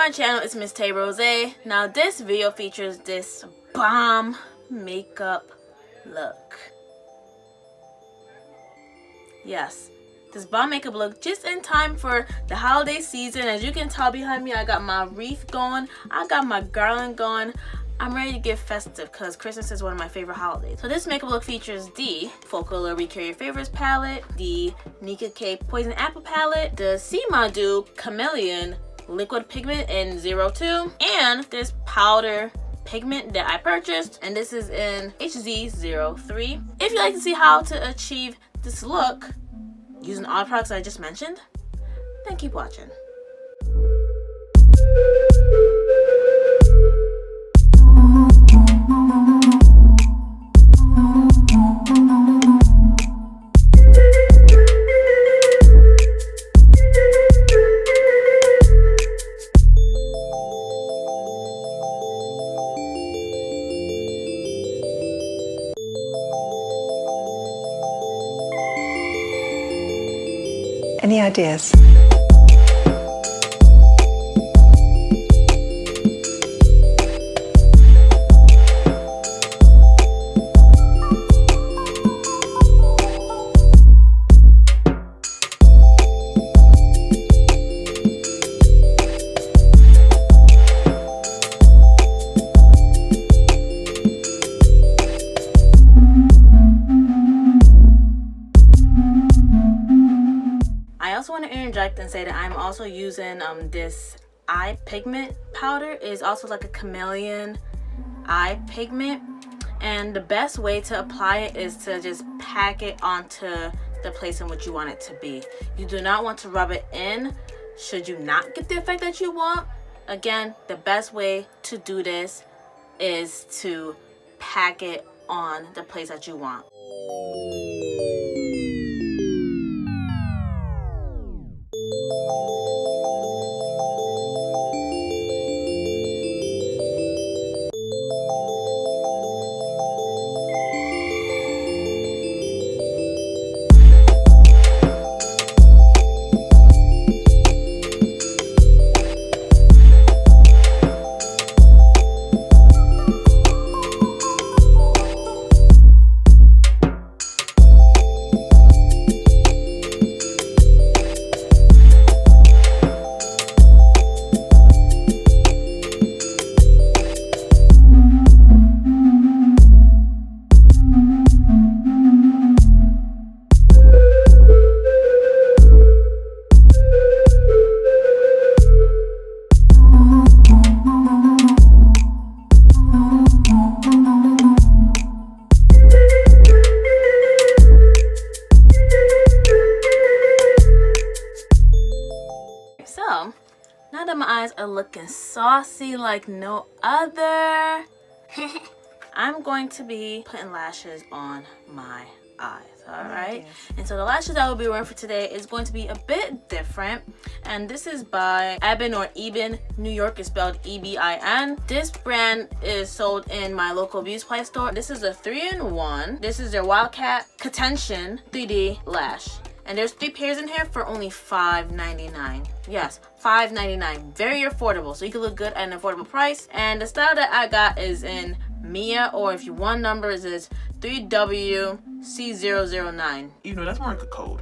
my channel, it's Miss Tay Rosé. Now this video features this bomb makeup look. Yes, this bomb makeup look just in time for the holiday season. As you can tell behind me, I got my wreath going, I got my garland going. I'm ready to get festive because Christmas is one of my favorite holidays. So this makeup look features the Folklore Recare Your Favorites palette, the Nika K Poison Apple palette, the Camo Dupe Chameleon liquid pigment in 02, and this powder pigment that I purchased, and this is in HZ03. If you'd like to see how to achieve this look using all the products I just mentioned, then keep watching. Any ideas? I also want to interject and say that I'm also using this eye pigment powder. It is also like a chameleon eye pigment, and the best way to apply it is to just pack it onto the place in which you want it to be. You do not want to rub it in should you not get the effect that you want. Again, the best way to do this is to pack it on the place that you want. So, now that my eyes are looking saucy like no other, I'm going to be putting lashes on my eyes, alright? And so the lashes I will be wearing for today is going to be a bit different. And this is by Eben or Eben, New York is spelled E-B-I-N. This brand is sold in my local beauty supply store. This is a 3-in-1. This is their Wildcat Contention 3D lash. And there's 3 pairs in here for only $5.99. Yes, $5.99. Very affordable. So you can look good at an affordable price. And the style that I got is in Mia, or if you want numbers, is 3WC009. You know, that's more like a code.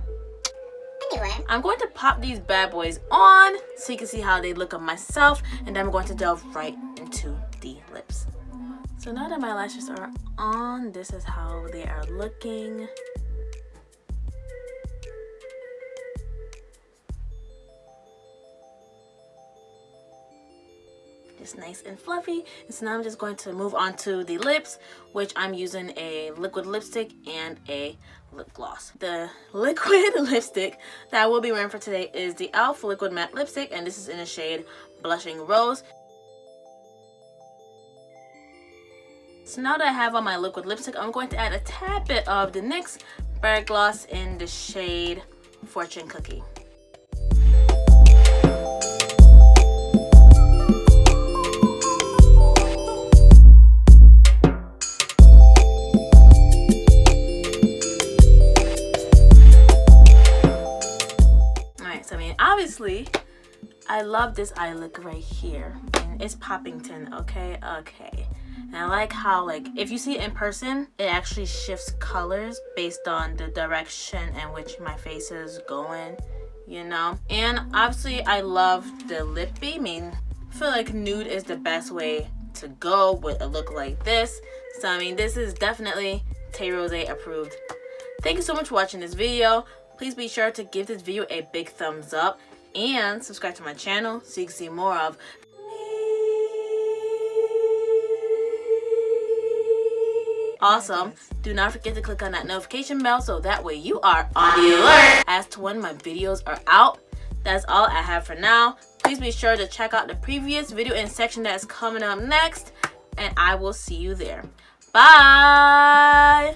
Anyway, I'm going to pop these bad boys on so you can see how they look on myself. And then I'm going to delve right into the lips. So now that my lashes are on, this is how they are looking. Just nice and fluffy. And so now I'm just going to move on to the lips, which I'm using a liquid lipstick and a lip gloss. The liquid lipstick that I will be wearing for today is the e.l.f. liquid matte lipstick, and this is in the shade Blushing Rose. So now that I have on my liquid lipstick, I'm going to add a tad bit of the NYX Berry Gloss in the shade Fortune Cookie. obviously, I I love this eye look right here. And it's Poppington, okay? Okay. And I like how, like, if you see it in person, it actually shifts colors based on the direction in which my face is going, you know? And obviously, I love the lip bead. I mean, I feel like nude is the best way to go with a look like this. So, I mean, this is definitely Tay Rosé approved. Thank you so much for watching this video. Please be sure to give this video a big thumbs up and subscribe to my channel so you can see more of me. Also, do not forget to click on that notification bell so that way you are on the alert as to when my videos are out. That's all I have for now. Please be sure to check out the previous video in section that's coming up next, and I will see you there. Bye!